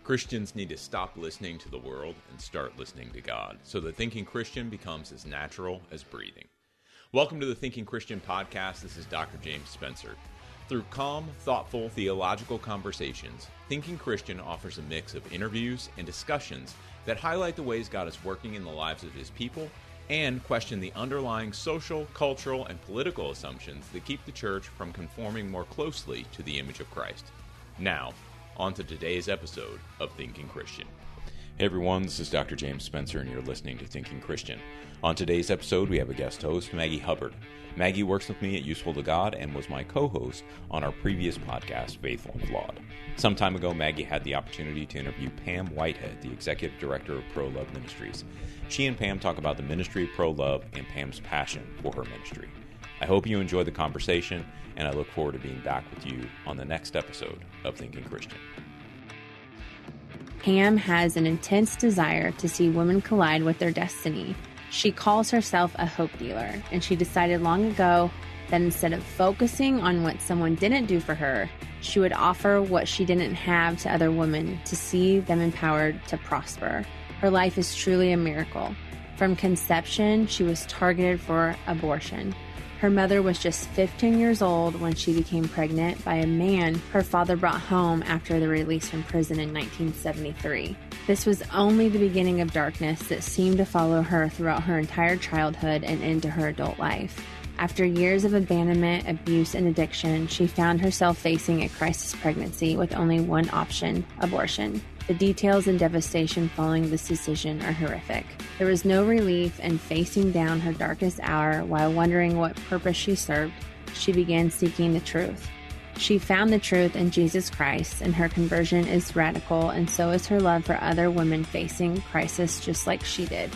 Christians need to stop listening to the world and start listening to God, so the Thinking Christian becomes as natural as breathing. Welcome to the Thinking Christian podcast. This is Dr. James Spencer. Through calm, thoughtful, theological conversations, Thinking Christian offers a mix of interviews and discussions that highlight the ways God is working in the lives of His people and question the underlying social, cultural, and political assumptions that keep the church from conforming more closely to the image of Christ. Now, on to today's episode of Thinking Christian. Hey everyone, this is Dr. James Spencer and you're listening to Thinking Christian. On today's episode, we have a guest host, Maggie Hubbard. Maggie works with me at Useful to God and was my co-host on our previous podcast, Faithful and Flawed. Some time ago, Maggie had the opportunity to interview Pam Whitehead, the Executive Director of Pro-Love Ministries. She and Pam talk about the ministry of pro-love and Pam's passion for her ministry. I hope you enjoy the conversation, and I look forward to being back with you on the next episode of Thinking Christian. Pam has an intense desire to see women collide with their destiny. She calls herself a hope dealer, and she decided long ago that instead of focusing on what someone didn't do for her, she would offer what she didn't have to other women to see them empowered to prosper. Her life is truly a miracle. From conception, she was targeted for abortion. Her mother was just 15 years old when she became pregnant by a man her father brought home after the release from prison in 1973. This was only the beginning of darkness that seemed to follow her throughout her entire childhood and into her adult life. After years of abandonment, abuse, and addiction, she found herself facing a crisis pregnancy with only one option: abortion. The details and devastation following this decision are horrific. There was no relief, and facing down her darkest hour while wondering what purpose she served, she began seeking the truth. She found the truth in Jesus Christ, and her conversion is radical, and so is her love for other women facing crisis just like she did.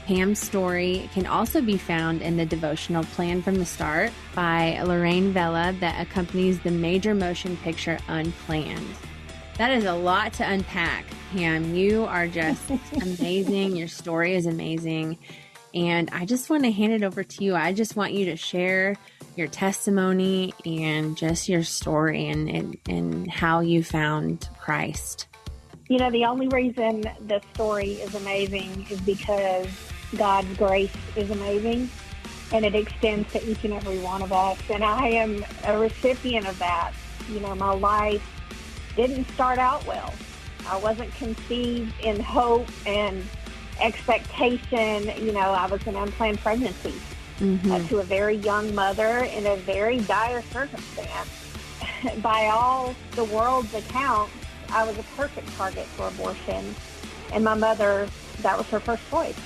Pam's story can also be found in the devotional Plan from the Start by Lorraine Vella that accompanies the major motion picture Unplanned. That is a lot to unpack, Pam. You are just amazing. Your story is amazing. And I just want to hand it over to you. I just want you to share your testimony and just your story and how you found Christ. You know, the only reason the story is amazing is because God's grace is amazing, and it extends to each and every one of us. And I am a recipient of that. You know, my life didn't start out well. I wasn't conceived in hope and expectation. You know, I was an unplanned pregnancy to a very young mother in a very dire circumstance. By all the world's accounts, I was a perfect target for abortion. And my mother, that was her first choice.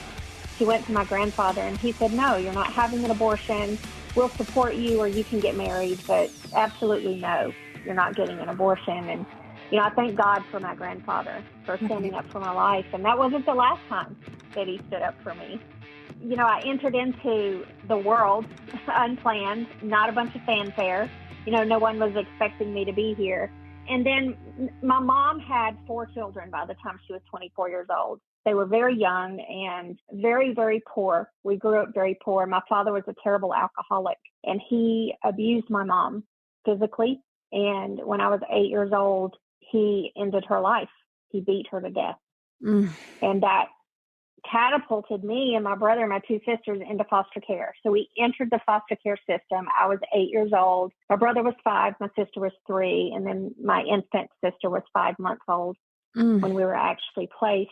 She went to my grandfather and he said, "No, you're not having an abortion. We'll support you or you can get married, but absolutely no, you're not getting an abortion." And you know, I thank God for my grandfather for standing up for my life. And that wasn't the last time that he stood up for me. You know, I entered into the world unplanned, not a bunch of fanfare. You know, no one was expecting me to be here. And then my mom had 4 children by the time she was 24 years old. They were very young and very, very poor. We grew up very poor. My father was a terrible alcoholic, and he abused my mom physically. And when I was 8 years old, he ended her life. He beat her to death. And that catapulted me and my brother and my 2 sisters into foster care. So we entered the foster care system. I was 8 years old. My brother was 5. My sister was 3. And then my infant sister was 5 months old when we were actually placed.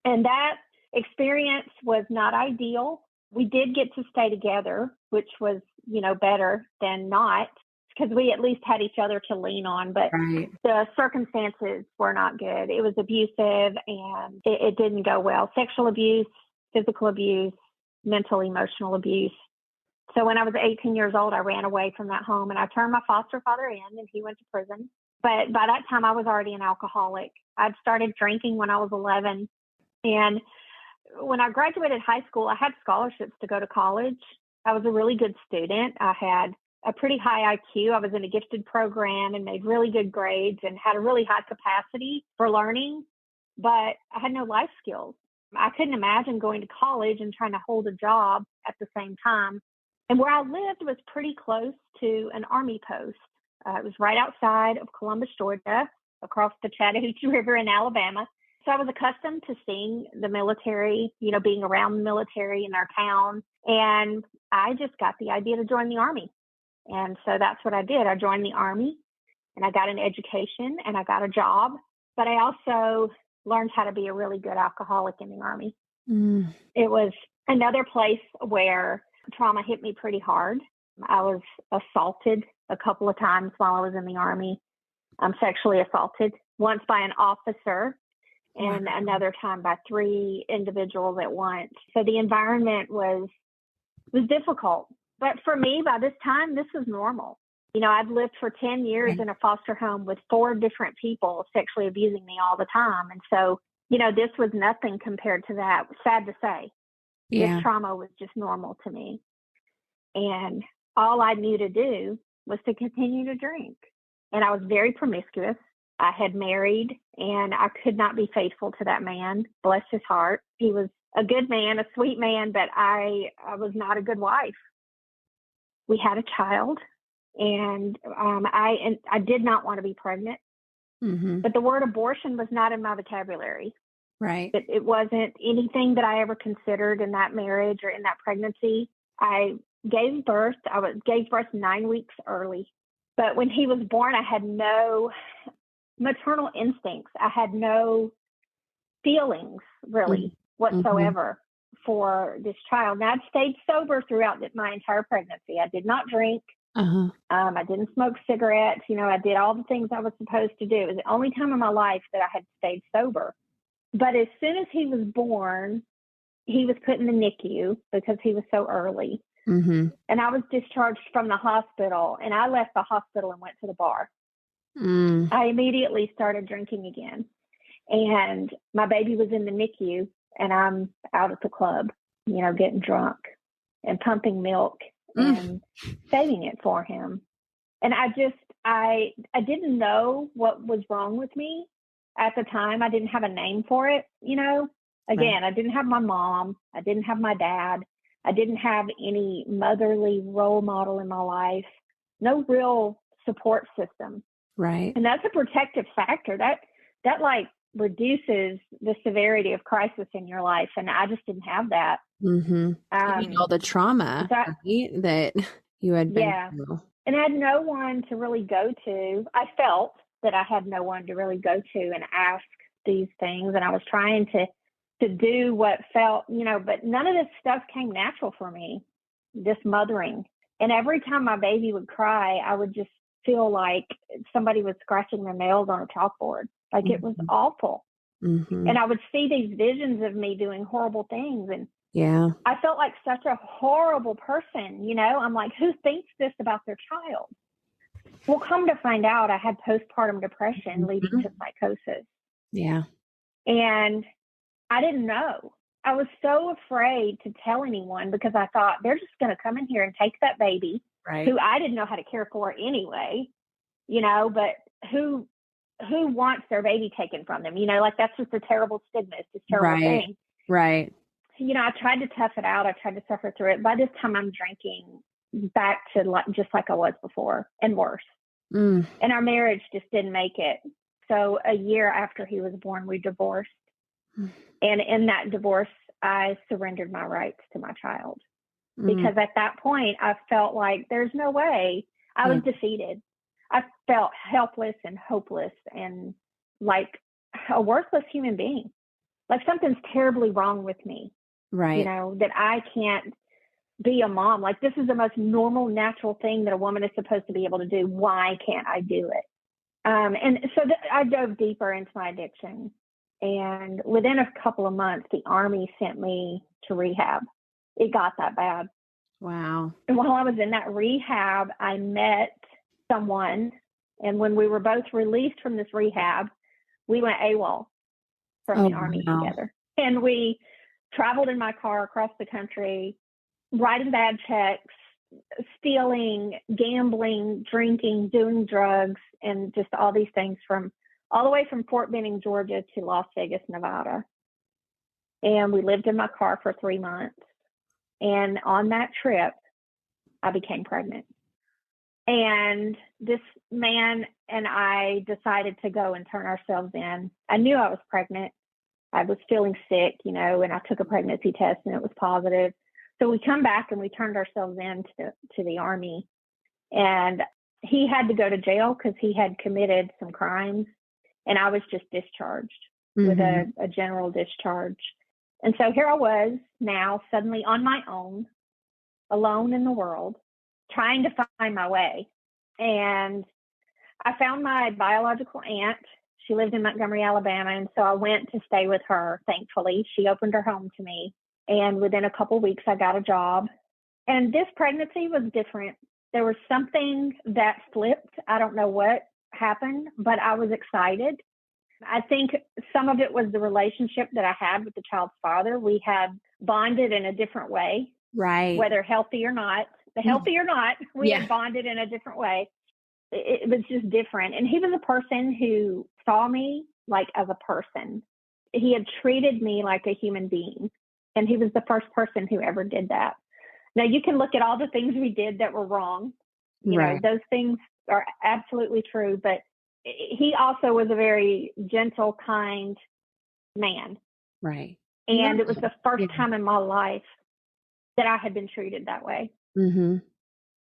And that experience was not ideal. We did get to stay together, which was, you know, better than not, because we at least had each other to lean on, but the circumstances were not good. It was abusive and it didn't go well. Sexual abuse, physical abuse, mental, emotional abuse. So when I was 18 years old, I ran away from that home and I turned my foster father in and he went to prison. But by that time I was already an alcoholic. I'd started drinking when I was 11. And when I graduated high school, I had scholarships to go to college. I was a really good student. I had a pretty high IQ. I was in a gifted program and made really good grades and had a really high capacity for learning, but I had no life skills. I couldn't imagine going to college and trying to hold a job at the same time. And where I lived was pretty close to an Army post. It was right outside of Columbus, Georgia. across the Chattahoochee River in Alabama. So I was accustomed to seeing the military, being around the military in our town. And I just got the idea to join the Army. And so that's what I did. I joined the Army and I got an education and I got a job. But I also learned how to be a really good alcoholic in the Army. Mm. It was another place where trauma hit me pretty hard. I was assaulted a couple of times while I was in the Army. I'm sexually assaulted, once by an officer and another time by 3 individuals at once. So the environment was difficult. But for me, by this time, this was normal. I'd lived for 10 years in a foster home with 4 different people sexually abusing me all the time. And so, this was nothing compared to that. Sad to say. Yeah. This trauma was just normal to me. And all I knew to do was to continue to drink. And I was very promiscuous. I had married and I could not be faithful to that man. Bless his heart. He was a good man, a sweet man, but I was not a good wife. We had a child and I did not want to be pregnant, but the word abortion was not in my vocabulary. Right. It wasn't anything that I ever considered in that marriage or in that pregnancy. I gave birth 9 weeks early. But when he was born, I had no maternal instincts. I had no feelings really whatsoever for this child. Now, I'd stayed sober throughout my entire pregnancy. I did not drink. I didn't smoke cigarettes. I did all the things I was supposed to do. It was the only time in my life that I had stayed sober. But as soon as he was born, he was put in the NICU because he was so early. And I was discharged from the hospital, and I left the hospital and went to the bar. I immediately started drinking again, and my baby was in the NICU, and I'm out at the club, getting drunk and pumping milk and saving it for him. And I didn't know what was wrong with me at the time. I didn't have a name for it, Again, I didn't have my mom. I didn't have my dad. I didn't have any motherly role model in my life, no real support system. Right. And that's a protective factor that like reduces the severity of crisis in your life. And I just didn't have that. All the trauma that you had been through. And I had no one to really go to. I felt that I had no one to really go to and ask these things. And I was trying to do what felt, but none of this stuff came natural for me, this mothering. And every time my baby would cry, I would just feel like somebody was scratching their nails on a chalkboard. Like it was awful. And I would see these visions of me doing horrible things. And I felt like such a horrible person, I'm like, who thinks this about their child? Well, come to find out, I had postpartum depression leading to psychosis. Yeah. And I didn't know. I was so afraid to tell anyone because I thought they're just going to come in here and take that baby, who I didn't know how to care for anyway, but who wants their baby taken from them? Like that's just a terrible stigma. It's just a terrible thing. Right. I tried to tough it out. I tried to suffer through it. By this time I'm drinking back to just like I was before and worse. And our marriage just didn't make it. So a year after he was born, we divorced. And in that divorce, I surrendered my rights to my child because at that point I felt like there's no way. I was defeated. I felt helpless and hopeless and like a worthless human being, like something's terribly wrong with me, that I can't be a mom. Like this is the most normal, natural thing that a woman is supposed to be able to do. Why can't I do it? And so I dove deeper into my addiction. And within a couple of months, the Army sent me to rehab. It got that bad. Wow. And while I was in that rehab, I met someone. And when we were both released from this rehab, we went AWOL from the Army together. And we traveled in my car across the country, writing bad checks, stealing, gambling, drinking, doing drugs, and just all these things all the way from Fort Benning, Georgia to Las Vegas, Nevada. And we lived in my car for 3 months. And on that trip, I became pregnant. And this man and I decided to go and turn ourselves in. I knew I was pregnant. I was feeling sick, and I took a pregnancy test and it was positive. So we come back and we turned ourselves in to the Army. And he had to go to jail because he had committed some crimes. And I was just discharged with a general discharge. And so here I was now suddenly on my own, alone in the world, trying to find my way. And I found my biological aunt. She lived in Montgomery, Alabama. And so I went to stay with her, thankfully. She opened her home to me. And within a couple of weeks, I got a job. And this pregnancy was different. There was something that flipped. I don't know what happened, but I was excited. I think some of it was the relationship that I had with the child's father. We had bonded in a different way. Right. Whether healthy or not. We had bonded in a different way. It was just different. And he was a person who saw me like as a person. He had treated me like a human being. And he was the first person who ever did that. Now, you can look at all the things we did that were wrong. You know, those things are absolutely true. But he also was a very gentle, kind man. Right. And it was the first time in my life that I had been treated that way. Mm-hmm.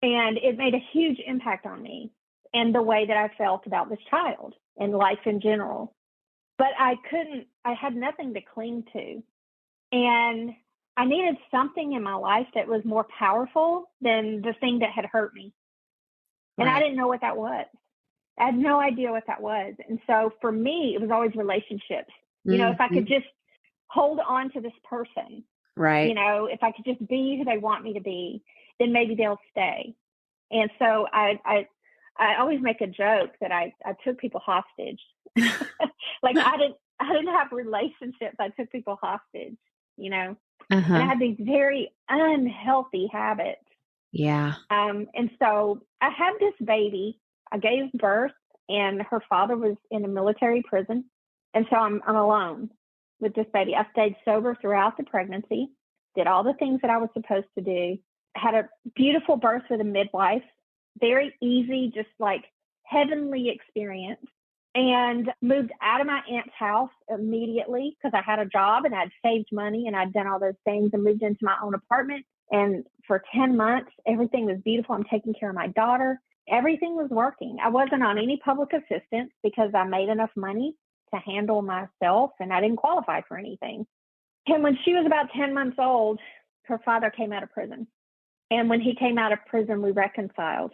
And it made a huge impact on me and the way that I felt about this child and life in general. But I had nothing to cling to. And I needed something in my life that was more powerful than the thing that had hurt me. And I didn't know what that was. I had no idea what that was. And so for me, it was always relationships. You know, if I could just hold on to this person, right. If I could just be who they want me to be, then maybe they'll stay. And so I always make a joke that I took people hostage. Like I didn't have relationships. I took people hostage, and I had these very unhealthy habits. Yeah. And so I had this baby. I gave birth, and her father was in a military prison. And so I'm alone with this baby. I stayed sober throughout the pregnancy, did all the things that I was supposed to do, had a beautiful birth with a midwife, very easy, just like heavenly experience, and moved out of my aunt's house immediately because I had a job and I'd saved money and I'd done all those things, and moved into my own apartment. And for 10 months, everything was beautiful. I'm taking care of my daughter. Everything was working. I wasn't on any public assistance because I made enough money to handle myself, and I didn't qualify for anything. And when she was about 10 months old, her father came out of prison. And when he came out of prison, we reconciled.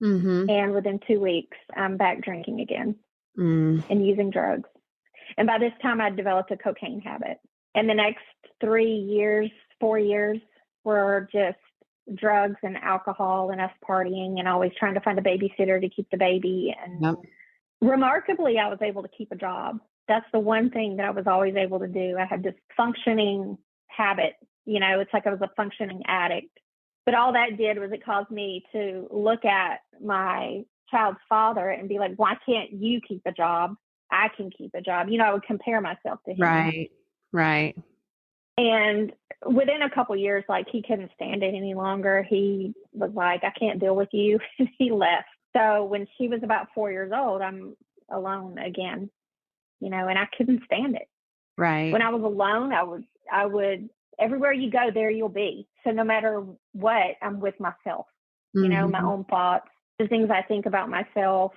And within 2 weeks, I'm back drinking again and using drugs. And by this time, I'd developed a cocaine habit. And the next 4 years were just drugs and alcohol and us partying and always trying to find a babysitter to keep the baby. And remarkably, I was able to keep a job. That's the one thing that I was always able to do. I had this functioning habit. It's like I was a functioning addict. But all that did was it caused me to look at my child's father and be like, why can't you keep a job? I can keep a job. I would compare myself to him. Right. And within a couple of years, like, he couldn't stand it any longer. He was like, I can't deal with you. And he left. So when she was about 4 years old, I'm alone again, and I couldn't stand it. Right. When I was alone, I would, everywhere you go, there you'll be. So no matter what, I'm with myself, my own thoughts, the things I think about myself,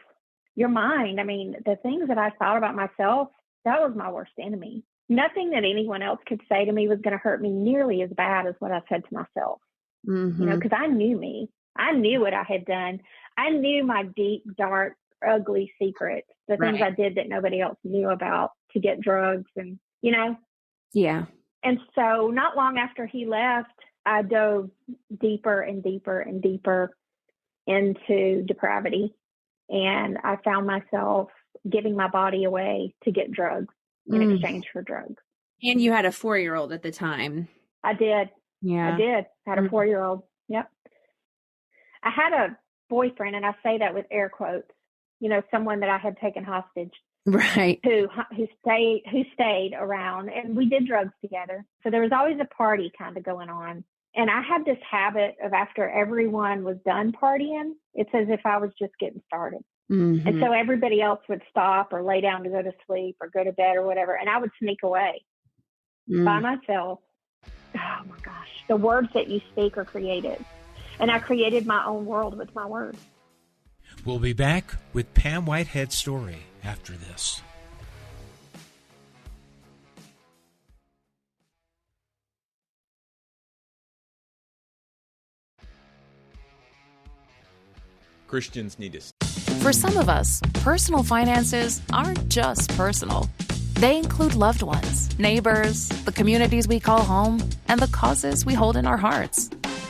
your mind. I mean, the things that I thought about myself, that was my worst enemy. Nothing that anyone else could say to me was going to hurt me nearly as bad as what I said to myself, because I knew me. I knew what I had done. I knew my deep, dark, ugly secrets, the things I did that nobody else knew about to get drugs and, Yeah. And so not long after he left, I dove deeper and deeper and deeper into depravity. And I found myself giving my body away to get drugs in exchange for drugs. And you had a 4-year-old at the time. I did. Yeah. I did. I had a 4-year-old. Yep. I had a boyfriend, and I say that with air quotes, someone that I had taken hostage. Right. Who stayed around, and we did drugs together. So there was always a party kind of going on. And I had this habit of after everyone was done partying, it's as if I was just getting started. Mm-hmm. And so everybody else would stop or lay down to go to sleep or go to bed or whatever. And I would sneak away by myself. Oh my gosh. The words that you speak are created. And I created my own world with my words. We'll be back with Pam Whitehead's story after this. Christians need to. For some of us, personal finances aren't just personal. They include loved ones, neighbors, the communities we call home, and the causes we hold in our hearts.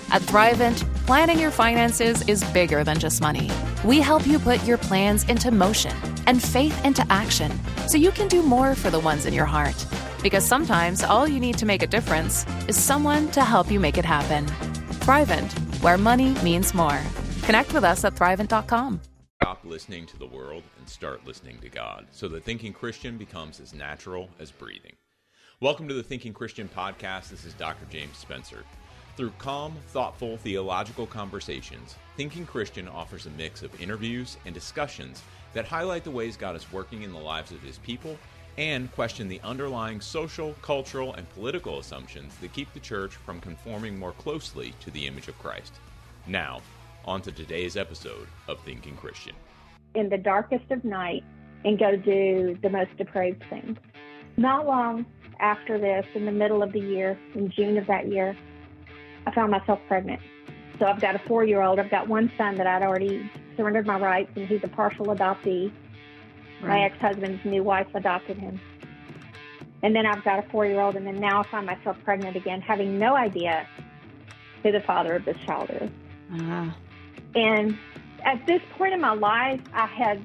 At Thrivent, planning your finances is bigger than just money. We help you put your plans into motion and faith into action so you can do more for the ones in your heart. Because sometimes all you need to make a difference is someone to help you make it happen. Thrivent, where money means more. Connect with us at Thrivent.com. Stop listening to the world and start listening to God, so that thinking Christian becomes as natural as breathing. Welcome to the Thinking Christian podcast. This is Dr. James Spencer. Through calm, thoughtful, theological conversations, Thinking Christian offers a mix of interviews and discussions that highlight the ways God is working in the lives of His people and question the underlying social, cultural, and political assumptions that keep the church from conforming more closely to the image of Christ. Now, on to today's episode of Thinking Christian. In the darkest of night and go do the most depraved things. Not long after this, in the middle of the year, in June of that year, I found myself pregnant. So I've got a 4-year-old. I've got one son that I'd already surrendered my rights, and he's a partial adoptee. Right. My ex-husband's new wife adopted him. And then I've got a 4-year-old, and then now I find myself pregnant again, having no idea who the father of this child is. And at this point in my life, I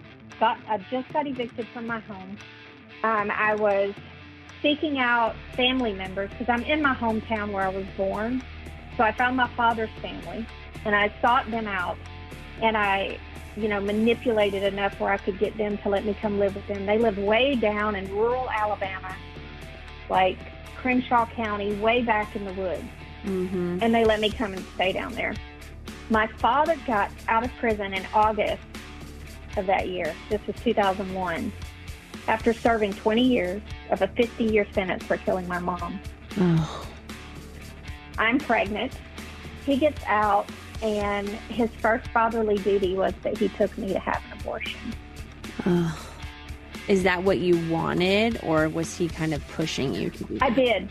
just got evicted from my home. I was seeking out family members because I'm in my hometown where I was born. So I found my father's family, and I sought them out, and I, manipulated enough where I could get them to let me come live with them. They live way down in rural Alabama, like Crenshaw County, way back in the woods. Mm-hmm. And they let me come and stay down there. My father got out of prison in August of that year. This was 2001, after serving 20 years of a 50-year sentence for killing my mom. Oh. I'm pregnant. He gets out, and his first fatherly duty was that he took me to have an abortion. Is that what you wanted, or was he kind of pushing you to do that? I did.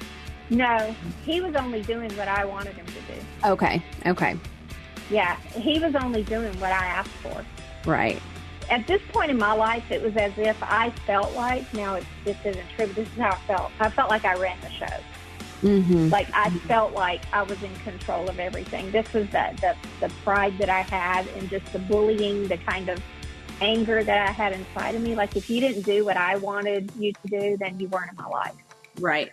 No, he was only doing what I wanted him to do. Okay. Yeah, he was only doing what I asked for. Right. At this point in my life, it was as if I felt like, this isn't true, but this is how I felt. I felt like I ran the show. Mm-hmm. Like I felt like I was in control of everything. This was the pride that I had, and just the bullying, the kind of anger that I had inside of me. Like if you didn't do what I wanted you to do, then you weren't in my life. Right.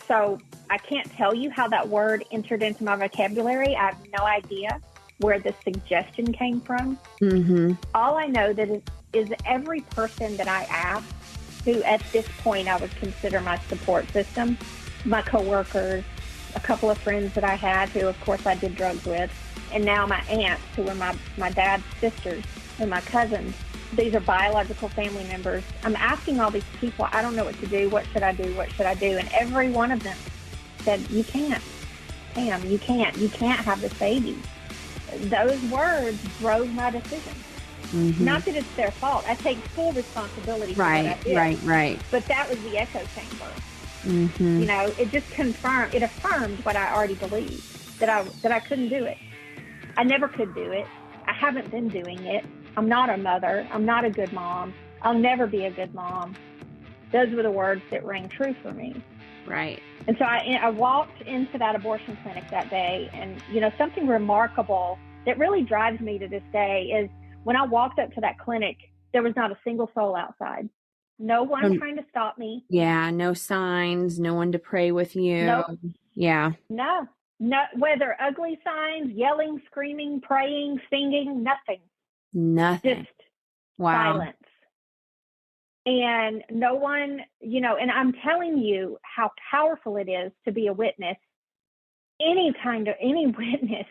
So I can't tell you how that word entered into my vocabulary. I have no idea where the suggestion came from. Mm-hmm. All I know that is every person that I asked, who at this point I would consider my support system, my coworkers, a couple of friends that I had who, of course, I did drugs with, and now my aunts, who were my dad's sisters, and my cousins. These are biological family members. I'm asking all these people, I don't know what to do. What should I do? What should I do? And every one of them said, you can't. Pam, you can't. You can't have this baby. Those words drove my decision. Mm-hmm. Not that it's their fault. I take full responsibility for what I did. Right. But that was the echo chamber. Mm-hmm. It just affirmed what I already believed, that I couldn't do it. I never could do it. I haven't been doing it. I'm not a mother. I'm not a good mom. I'll never be a good mom. Those were the words that rang true for me. Right. And so I walked into that abortion clinic that day, and, something remarkable that really drives me to this day is when I walked up to that clinic, there was not a single soul outside. No one trying to stop me. Yeah, no signs, no one to pray with you. Nope. Yeah. No, whether ugly signs, yelling, screaming, praying, singing, nothing. Just silence. And no one, and I'm telling you how powerful it is to be a witness any witness,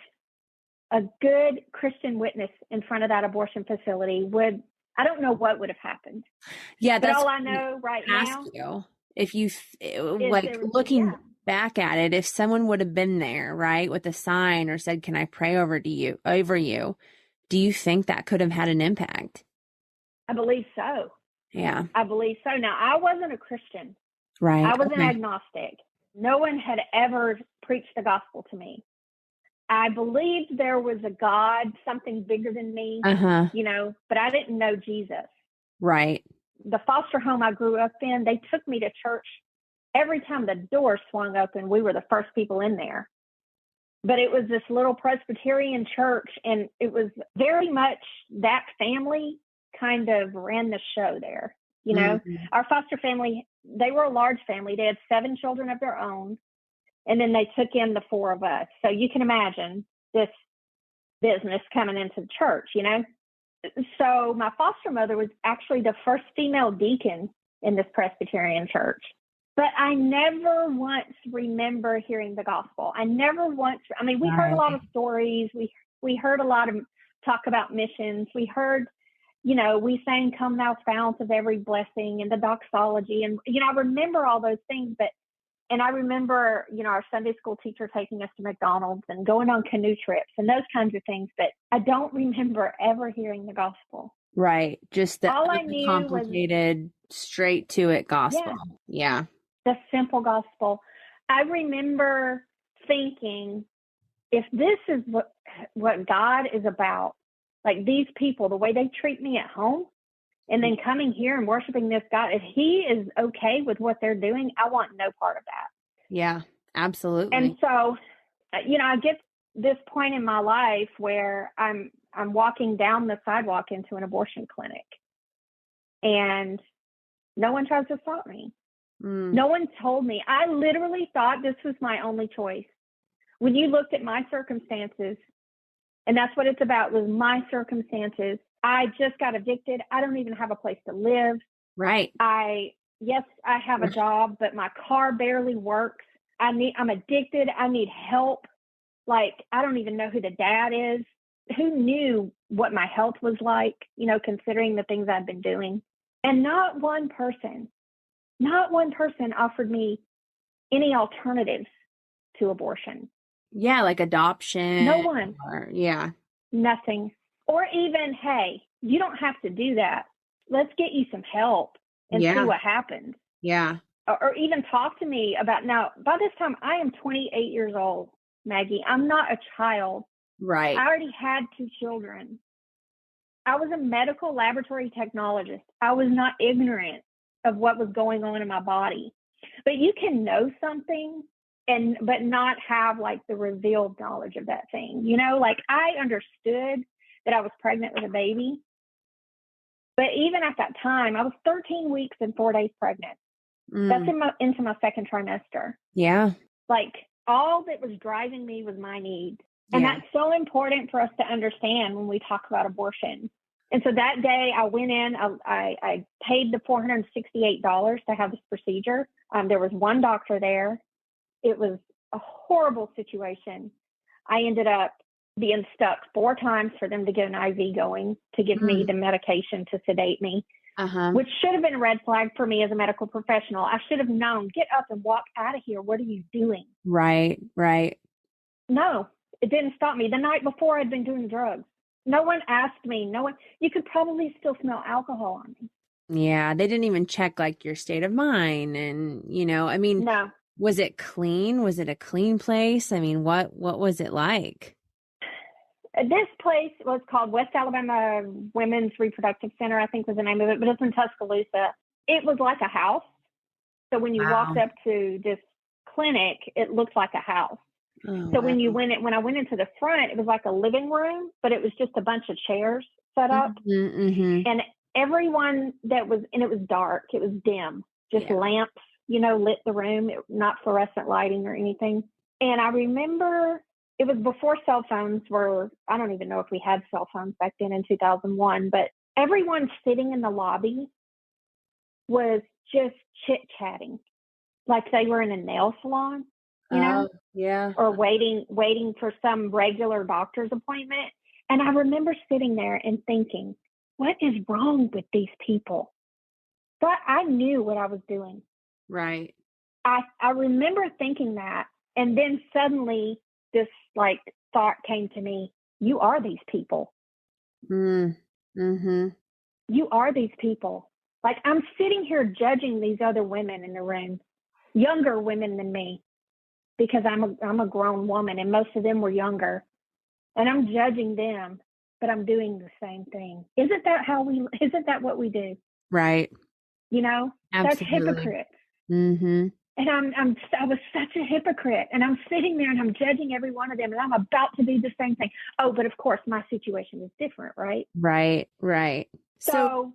a good Christian witness in front of that abortion facility I don't know what would have happened. Yeah, but that's all I know right now you. If you is looking back at it, if someone would have been there, right, with a sign or said, "Can I pray over you?" Do you think that could have had an impact? I believe so. Yeah. I believe so. Now, I wasn't a Christian. Right. I was an agnostic. No one had ever preached the gospel to me. I believed there was a God, something bigger than me, but I didn't know Jesus. Right. The foster home I grew up in, they took me to church. Every time the door swung open, we were the first people in there. But it was this little Presbyterian church, and it was very much that family kind of ran the show there. Our foster family, they were a large family. They had 7 children of their own, and then they took in the 4 of us. So you can imagine this business coming into the church, So my foster mother was actually the first female deacon in this Presbyterian church. But I never once remember hearing the gospel. We heard a lot of stories. We heard a lot of talk about missions. We heard, we sang "Come Thou Fount of Every Blessing" and the doxology. And, I remember all those things. And I remember, our Sunday school teacher taking us to McDonald's and going on canoe trips and those kinds of things. But I don't remember ever hearing the gospel. Right. Just the all I knew complicated, straight to it gospel. Yeah. The simple gospel. I remember thinking, if this is what God is about, like these people, the way they treat me at home, and then coming here and worshiping this God, if he is okay with what they're doing, I want no part of that. Yeah, absolutely. And so, I get this point in my life where I'm walking down the sidewalk into an abortion clinic, and no one tries to stop me. No one told me. I literally thought this was my only choice. When you looked at my circumstances, and that's what it's about, was my circumstances. I just got evicted. I don't even have a place to live. Right. I have a job, but my car barely works. I'm addicted. I need help. Like, I don't even know who the dad is. Who knew what my health was like, considering the things I've been doing. And not one person offered me any alternatives to abortion. Yeah, like adoption. No one. Nothing. Or even, hey, you don't have to do that. Let's get you some help and see what happens. Yeah. Or even talk to me about, now, by this time, I am 28 years old, Maggie. I'm not a child. Right. I already had 2 children. I was a medical laboratory technologist. I was not ignorant of what was going on in my body. But you can know something but not have like the revealed knowledge of that thing. Like I understood that I was pregnant with a baby. But even at that time, I was 13 weeks and 4 days pregnant. That's into my second trimester. Yeah. Like all that was driving me was my need. And that's so important for us to understand when we talk about abortion. And so that day I went in, I paid the $468 to have this procedure. There was one doctor there. It was a horrible situation. I ended up being stuck 4 times for them to get an IV going to give me the medication to sedate me, which should have been a red flag for me as a medical professional. I should have known, get up and walk out of here. What are you doing? Right. No, it didn't stop me. The night before I'd been doing drugs. No one asked me. You could probably still smell alcohol on me. Yeah. They didn't even check like your state of mind. And, no. Was it clean? Was it a clean place? What was it like? This place was called West Alabama Women's Reproductive Center, I think was the name of it, but it's in Tuscaloosa. It was like a house. So when you walked up to this clinic, it looked like a house. So when I went into the front, it was like a living room, but it was just a bunch of chairs set up. And everyone it was dark. It was dim, just lamps, lit the room, not fluorescent lighting or anything. And I remember it was before cell phones I don't even know if we had cell phones back then in 2001, but everyone sitting in the lobby was just chit-chatting like they were in a nail salon, Yeah. or waiting for some regular doctor's appointment. And I remember sitting there and thinking, what is wrong with these people? But I knew what I was doing. Right. I remember thinking that. And then suddenly this like thought came to me, you are these people. Mm-hmm. You are these people. Like, I'm sitting here judging these other women in the room, younger women than me, because I'm a grown woman and most of them were younger. And I'm judging them, but I'm doing the same thing. Isn't that what we do? Right. You know, Absolutely. That's hypocrites. Mm-hmm. And I was such a hypocrite, and I'm sitting there and I'm judging every one of them, and I'm about to do the same thing. Oh, but of course my situation is different, right? Right. So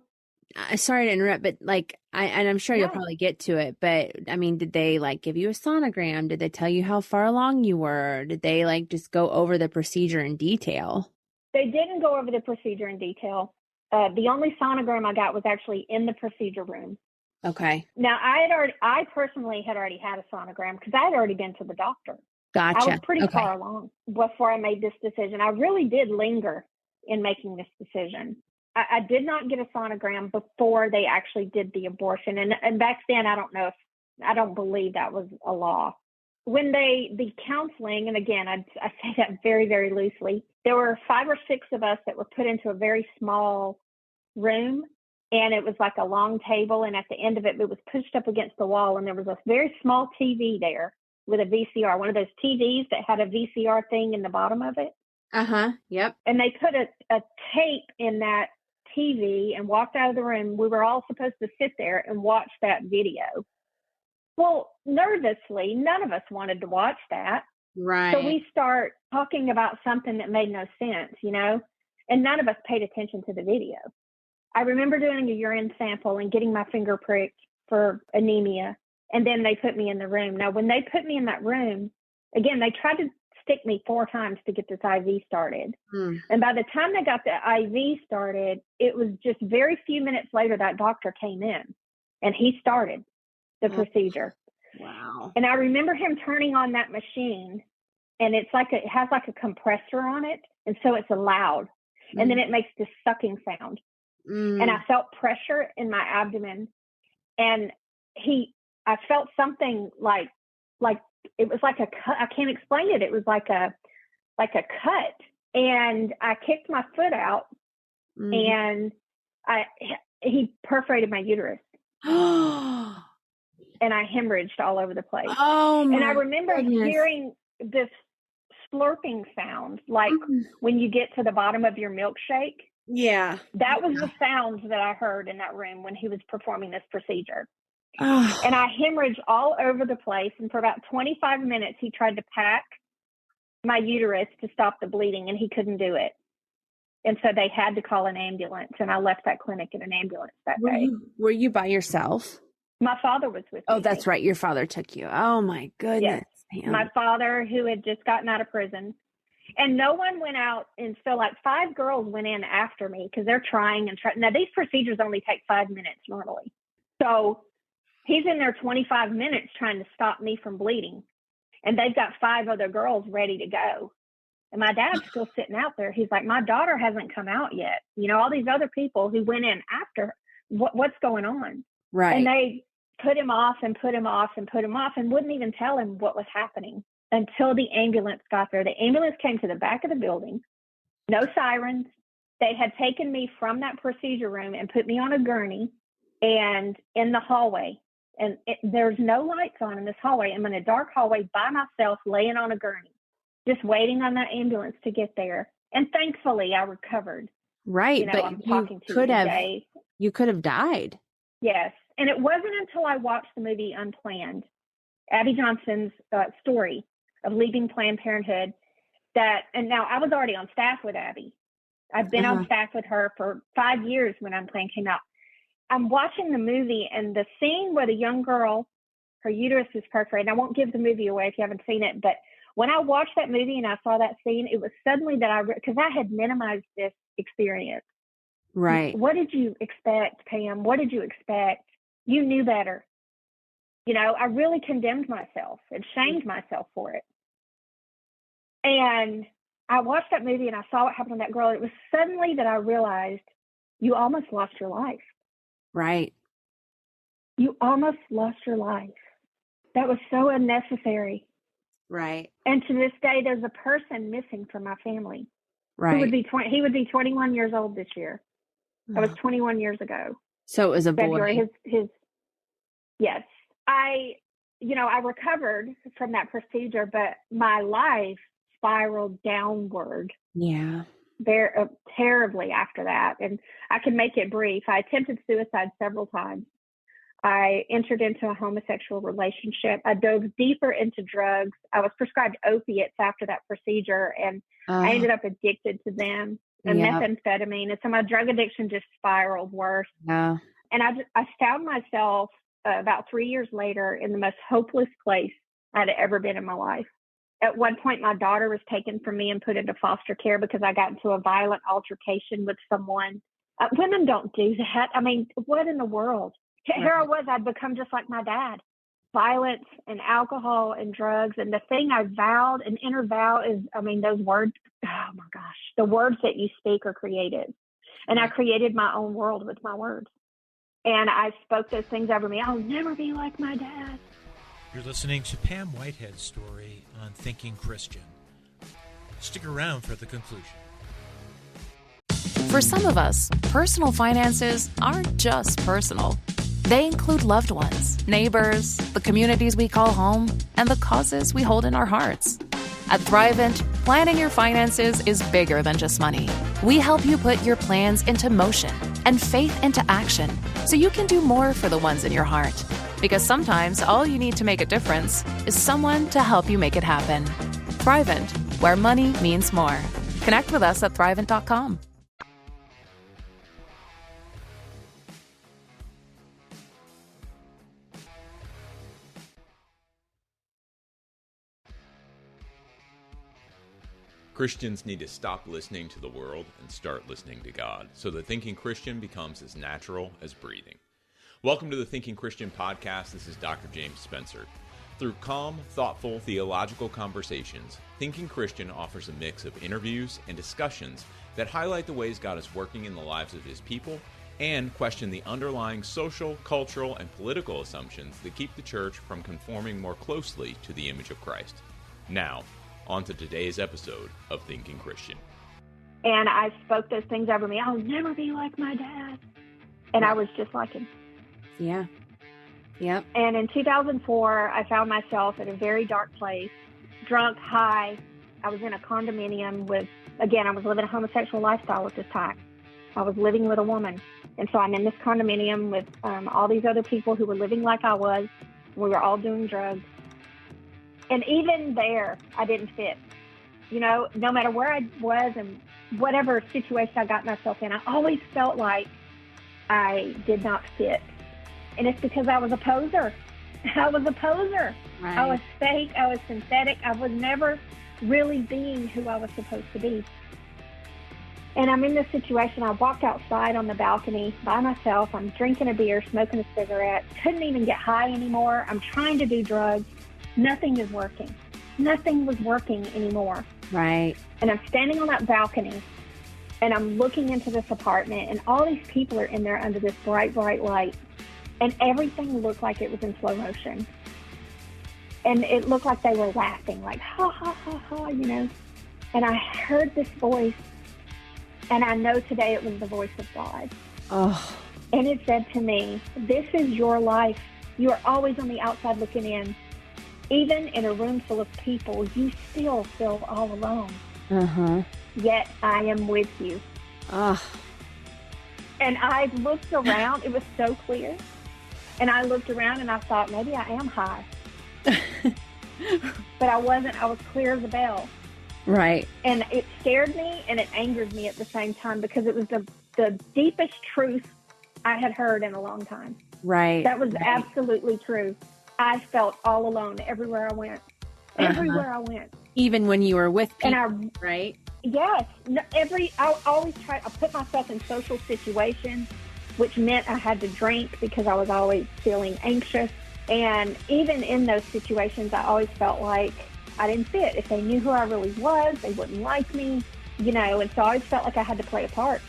sorry to interrupt, but like, I'm sure you'll probably get to it, but I mean, did they like give you a sonogram? Did they tell you how far along you were? Did they like just go over the procedure in detail? They didn't go over the procedure in detail. The only sonogram I got was actually in the procedure room. Okay. Now, I personally had already had a sonogram because I had already been to the doctor. Gotcha. I was pretty far along before I made this decision. I really did linger in making this decision. I did not get a sonogram before they actually did the abortion. And back then, I don't believe that was a law. When the counseling, and again, I say that very, very loosely, there were 5 or 6 of us that were put into a very small room. And it was like a long table, and at the end of it, it was pushed up against the wall, and there was a very small TV there with a VCR, one of those TVs that had a VCR thing in the bottom of it. Yep. And they put a tape in that TV and walked out of the room. We were all supposed to sit there and watch that video. Well, nervously, none of us wanted to watch that. Right. So we start talking about something that made no sense, you know, and none of us paid attention to the video. I remember doing a urine sample and getting my finger pricked for anemia, and then they put me in the room. Now, when they put me in that room, again, they tried to stick me 4 times to get this IV started. And by the time they got the IV started, it was just very few minutes later that doctor came in, and he started the procedure. Wow. And I remember him turning on that machine, and it has like a compressor on it, and so it's loud, and then it makes this sucking sound. And I felt pressure in my abdomen, and I felt something like it was like a cut. I can't explain it. It was like a cut, and I kicked my foot out, and he perforated my uterus, and I hemorrhaged all over the place. Oh my! And I remember goodness. hearing this slurping sound, like when you get to the bottom of your milkshake. Yeah. That was the sound that I heard in that room when he was performing this procedure. And I hemorrhaged all over the place. And for about 25 minutes, he tried to pack my uterus to stop the bleeding, and he couldn't do it. And so they had to call an ambulance, and I left that clinic in an ambulance that day. Were you by yourself? My father was with me. Oh, that's right. Your father took you. Oh my goodness. Yes. My father, who had just gotten out of prison. And no one went out. And so like 5 girls went in after me because they're trying. Now, these procedures only take 5 minutes normally. So he's in there 25 minutes trying to stop me from bleeding. And they've got 5 other girls ready to go. And my dad's still sitting out there. He's like, my daughter hasn't come out yet. You know, all these other people who went in after, what's going on? Right. And they put him off and put him off and put him off and wouldn't even tell him what was happening until the ambulance got there. The ambulance came to the back of the building, no sirens. They had taken me from that procedure room and put me on a gurney and in the hallway. And there's no lights on in this hallway. I'm in a dark hallway by myself, laying on a gurney, just waiting on that ambulance to get there. And thankfully, I recovered. Right, You know, but I'm talking to you could have died. Yes. And it wasn't until I watched the movie Unplanned, Abby Johnson's story of leaving Planned Parenthood, and now I was already on staff with Abby. I've been on staff with her for 5 years when Unplanned came out. I'm watching the movie, and the scene where the young girl, her uterus is perforated. I won't give the movie away if you haven't seen it, but when I watched that movie and I saw that scene, it was suddenly that because I had minimized this experience. Right. What did you expect, Pam? What did you expect? You knew better. You know, I really condemned myself and shamed myself for it. And I watched that movie and I saw what happened to that girl. It was suddenly that I realized you almost lost your life. Right. You almost lost your life. That was so unnecessary. Right. And to this day, there's a person missing from my family. Right. He would be 21 years old this year. That was 21 years ago. So it was a February. boy. Yes. I recovered from that procedure, but my life spiraled downward. Yeah. Very terribly after that. And I can make it brief. I attempted suicide several times. I entered into a homosexual relationship. I dove deeper into drugs. I was prescribed opiates after that procedure, and I ended up addicted to them, and methamphetamine. And so my drug addiction just spiraled worse. Yeah. And I found myself about 3 years later in the most hopeless place I'd ever been in my life. At one point, my daughter was taken from me and put into foster care because I got into a violent altercation with someone. Women don't do that. I mean, what in the world? Here I was, I'd become just like my dad. Violence and alcohol and drugs. And the thing I vowed, an inner vow is, those words, oh my gosh, the words that you speak are created. And I created my own world with my words. And I spoke those things over me. I'll never be like my dad. You're listening to Pam Whitehead's story on Thinking Christian. Stick around for the conclusion. For some of us, personal finances aren't just personal. They include loved ones, neighbors, the communities we call home, and the causes we hold in our hearts. At Thrivent, planning your finances is bigger than just money. We help you put your plans into motion and faith into action so you can do more for the ones in your heart. Because sometimes all you need to make a difference is someone to help you make it happen. Thrivent, where money means more. Connect with us at Thrivent.com. Christians need to stop listening to the world and start listening to God, so that thinking Christian becomes as natural as breathing. Welcome to the Thinking Christian podcast. This is Dr. James Spencer. Through calm, thoughtful, theological conversations, Thinking Christian offers a mix of interviews and discussions that highlight the ways God is working in the lives of His people and question the underlying social, cultural, and political assumptions that keep the church from conforming more closely to the image of Christ. Now, on to today's episode of Thinking Christian. And I spoke those things over me. I'll never be like my dad. And I was just like him. Yeah. Yep. And in 2004, I found myself at a very dark place, drunk, high. I was in a condominium with, again, I was living a homosexual lifestyle at this time. I was living with a woman. And so I'm in this condominium with all these other people who were living like I was. We were all doing drugs. And even there, I didn't fit. You know, no matter where I was and whatever situation I got myself in, I always felt like I did not fit. And it's because I was a poser. I was a poser. Right. I was fake. I was synthetic. I was never really being who I was supposed to be. And I'm in this situation. I walked outside on the balcony by myself. I'm drinking a beer, smoking a cigarette. Couldn't even get high anymore. I'm trying to do drugs. Nothing is working. Nothing was working anymore. Right. And I'm standing on that balcony, and I'm looking into this apartment, and all these people are in there under this bright, bright light. And everything looked like it was in slow motion. And it looked like they were laughing, like, ha, ha, ha, ha, you know. And I heard this voice, and I know today it was the voice of God. Oh. And it said to me, this is your life. You are always on the outside looking in. Even in a room full of people, you still feel all alone. Uh-huh. Yet I am with you. Oh. And I looked around. It was so clear. And I looked around and I thought, maybe I am high. But I wasn't. I was clear as a bell. Right. And it scared me and it angered me at the same time because it was the deepest truth I had heard in a long time. Right. That was absolutely true. I felt all alone everywhere I went. Everywhere I went. Even when you were with people, and right? Yes. I always I put myself in social situations, which meant I had to drink because I was always feeling anxious. And even in those situations, I always felt like I didn't fit. If they knew who I really was, they wouldn't like me, you know, and so I always felt like I had to play a part.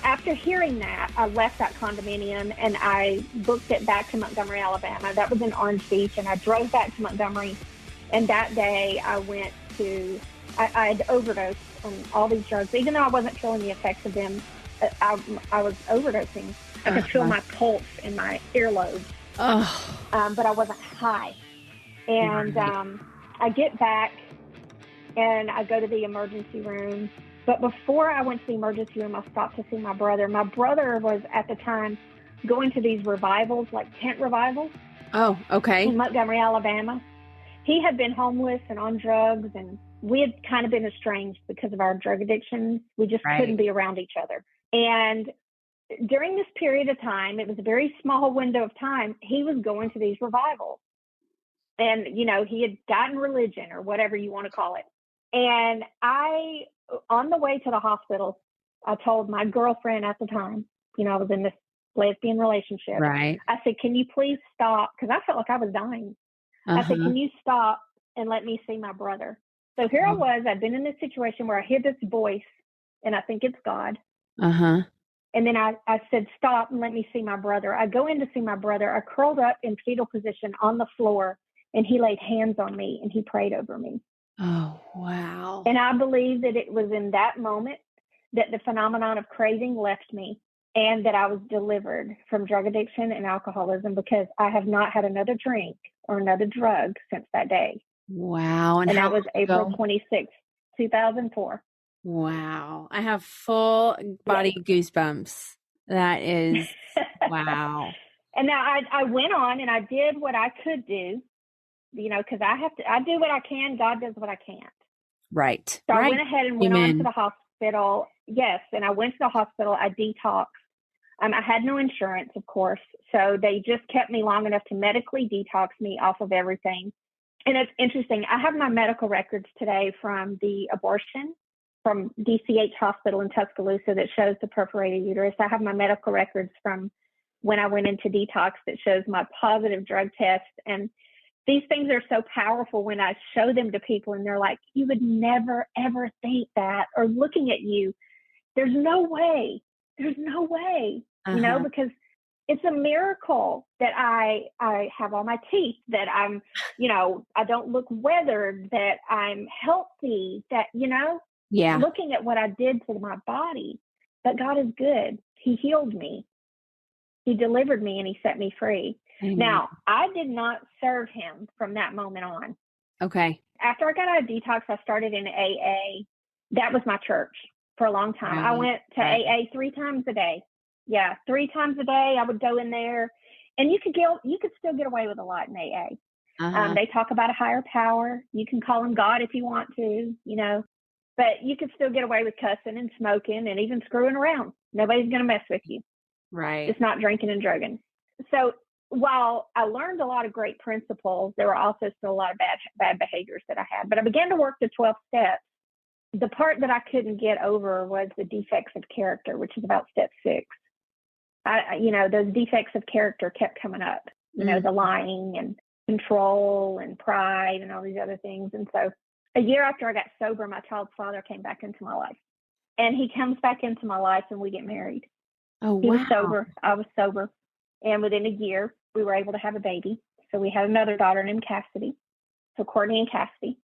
After hearing that, I left that condominium and I booked it back to Montgomery, Alabama. That was in Orange Beach, and I drove back to Montgomery. And that day I went to, I had overdosed on all these drugs. Even though I wasn't feeling the effects of them, I was overdosing. I could feel my pulse in my earlobes, but I wasn't high. And I get back and I go to the emergency room. But before I went to the emergency room, I stopped to see my brother. My brother was at the time going to these revivals, like tent revivals. Oh, okay. In Montgomery, Alabama. He had been homeless and on drugs, and we had kind of been estranged because of our drug addictions. We just couldn't be around each other. And during this period of time, it was a very small window of time, he was going to these revivals. And, you know, he had gotten religion or whatever you want to call it. And on the way to the hospital, I told my girlfriend at the time, you know, I was in this lesbian relationship. Right. I said, can you please stop? Because I felt like I was dying. I said, can you stop and let me see my brother? So here I was. I'd been in this situation where I hear this voice, and I think it's God. And then I said, stop and let me see my brother. I go in to see my brother. I curled up in fetal position on the floor, and he laid hands on me, and he prayed over me. Oh, wow. And I believe that it was in that moment that the phenomenon of craving left me, and that I was delivered from drug addiction and alcoholism, because I have not had another drink or another drug since that day. Wow. And that was April 26th, 2004. Wow. I have full body goosebumps. That is, wow. And now I went on and I did what I could do, you know, because I do what I can. God does what I can't. Right. So I went ahead and went on to the hospital. Yes. And I went to the hospital. I detoxed. I had no insurance, of course. So they just kept me long enough to medically detox me off of everything. And it's interesting. I have my medical records today from the abortion from DCH Hospital in Tuscaloosa that shows the perforated uterus. I have my medical records from when I went into detox that shows my positive drug test. And these things are so powerful when I show them to people and they're like, you would never, ever think that, or looking at you, there's no way, you know, because it's a miracle that I have all my teeth, that I'm, you know, I don't look weathered, that I'm healthy, that, you know, looking at what I did to my body. But God is good. He healed me. He delivered me and he set me free. Amen. Now, I did not serve him from that moment on. Okay. After I got out of detox, I started in AA. That was my church for a long time. I went to AA 3 times a day. Yeah, 3 times a day. I would go in there, and you could still get away with a lot in AA. They talk about a higher power. You can call him God if you want to, you know, but you could still get away with cussing and smoking and even screwing around. Nobody's going to mess with you. Right. It's not drinking and drugging. So while I learned a lot of great principles, there were also still a lot of bad behaviors that I had. But I began to work the 12 steps. The part that I couldn't get over was the defects of character, which is about step 6. You know, those defects of character kept coming up, you know, the lying and control and pride and all these other things. And so a year after I got sober, my child's father came back into my life. And he comes back into my life and we get married. Oh, He wow. was sober. I was sober. And within a year, we were able to have a baby. So we had another daughter named Cassidy. So Courtney and Cassidy.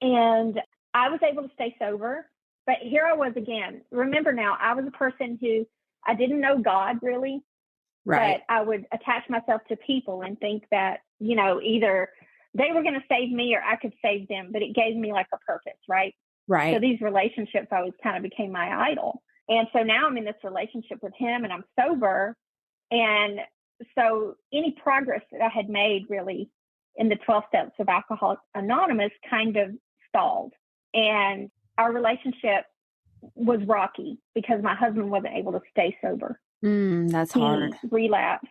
And I was able to stay sober. But here I was again. Remember now, I was a person who, I didn't know God really. Right. But I would attach myself to people and think that, you know, either they were going to save me or I could save them. But it gave me like a purpose, right? Right. So these relationships always kind of became my idol. And so now I'm in this relationship with him and I'm sober. And so any progress that I had made really in the 12 steps of Alcoholics Anonymous kind of stalled. And our relationship was rocky because my husband wasn't able to stay sober. That's hard. He relapsed,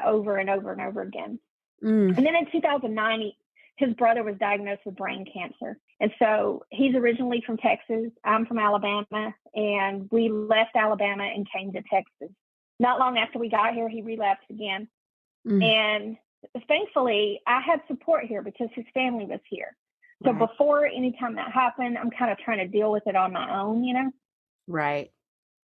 over and over and over again. And then in 2009, his brother was diagnosed with brain cancer. And so he's originally from Texas. I'm from Alabama. And we left Alabama and came to Texas. Not long after we got here, he relapsed again. And thankfully, I had support here because his family was here. So Right. before any time that happened, I'm kind of trying to deal with it on my own, Right.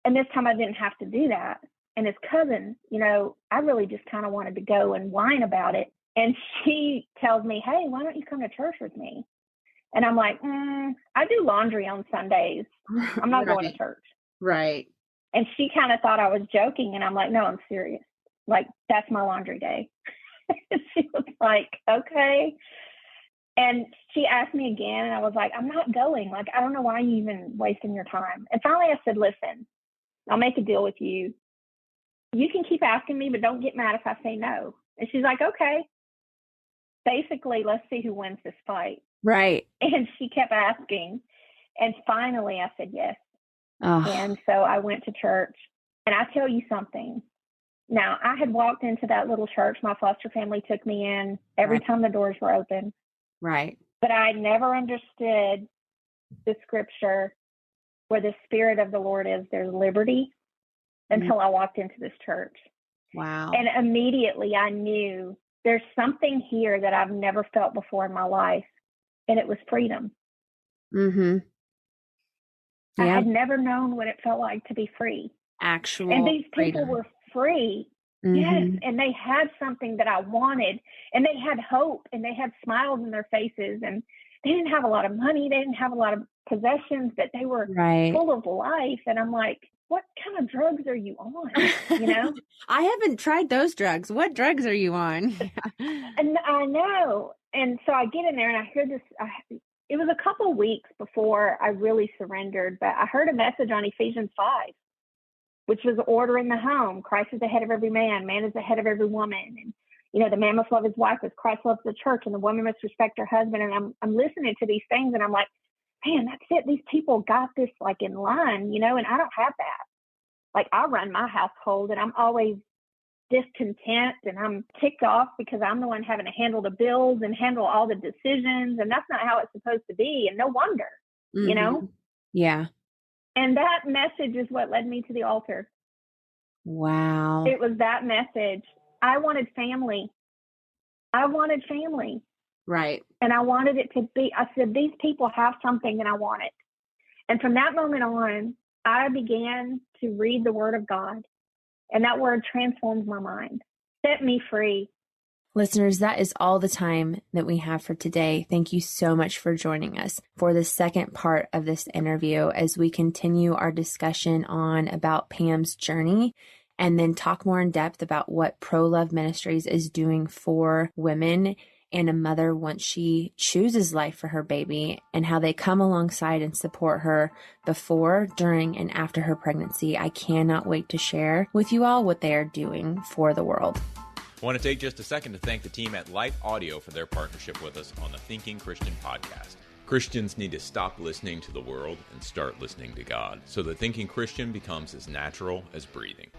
And this time I didn't have to do that. And his cousin, I really just kind of wanted to go and whine about it. And she tells me, hey, why don't you come to church with me? And I'm like, I do laundry on Sundays. I'm not going to church. Right. And she kind of thought I was joking. And I'm like, no, I'm serious. Like, that's my laundry day. She was like, okay. And she asked me again, and I was like, I'm not going. Like, I don't know why you even wasting your time. And finally I said, listen, I'll make a deal with you. You can keep asking me, but don't get mad if I say no. And she's like, okay. Basically, let's see who wins this fight. Right. And she kept asking. And finally I said yes. Oh. And so I went to church. And I tell you something. Now, I had walked into that little church. My foster family took me in every Right. time the doors were open. Right. But I never understood the scripture where the Spirit of the Lord is, there's liberty, until I walked into this church. Wow. And immediately I knew there's something here that I've never felt before in my life, and it was freedom. Mm-hmm. I Yeah. had never known what it felt like to be free. Actual And these people freedom. were free. Mhm. Yes, and they had something that I wanted, and they had hope, and they had smiles in their faces, and they didn't have a lot of money, they didn't have a lot of possessions, but they were Right. full of life. And I'm like, what kind of drugs are you on? I haven't tried those drugs. What drugs are you on? And I know. And so I get in there and I hear this. It was a couple of weeks before I really surrendered, but I heard a message on Ephesians 5, which was order in the home. Christ is the head of every man. Man is the head of every woman. And, the man must love his wife as Christ loves the church, and the woman must respect her husband. And I'm listening to these things, and I'm like, man, that's it. These people got this like in line, and I don't have that. Like, I run my household, and I'm always discontent, and I'm ticked off because I'm the one having to handle the bills and handle all the decisions. And that's not how it's supposed to be. And no wonder, Mhm. Yeah. And that message is what led me to the altar. Wow. It was that message. I wanted family. Right. And I wanted it to be, I said, these people have something and I want it. And from that moment on, I began to read the Word of God. And that Word transformed my mind, set me free. Listeners, that is all the time that we have for today. Thank you so much for joining us for the second part of this interview as we continue our discussion on about Pam's journey, and then talk more in depth about what Pro-Love Ministries is doing for women and a mother once she chooses life for her baby, and how they come alongside and support her before, during, and after her pregnancy. I cannot wait to share with you all what they are doing for the world. I want to take just a second to thank the team at Life Audio for their partnership with us on the Thinking Christian podcast. Christians need to stop listening to the world and start listening to God, so that thinking Christian becomes as natural as breathing.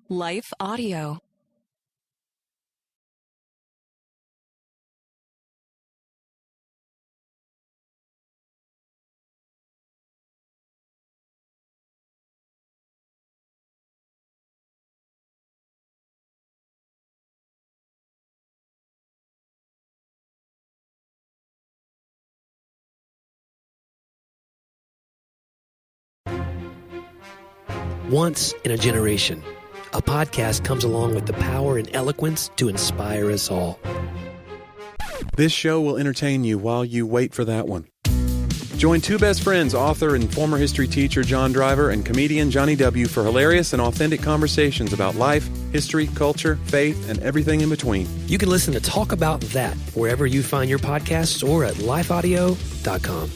Life Audio. Once in a generation, a podcast comes along with the power and eloquence to inspire us all. This show will entertain you while you wait for that one. Join two best friends, author and former history teacher John Driver and comedian Johnny W. for hilarious and authentic conversations about life, history, culture, faith, and everything in between. You can listen to Talk About That wherever you find your podcasts or at lifeaudio.com.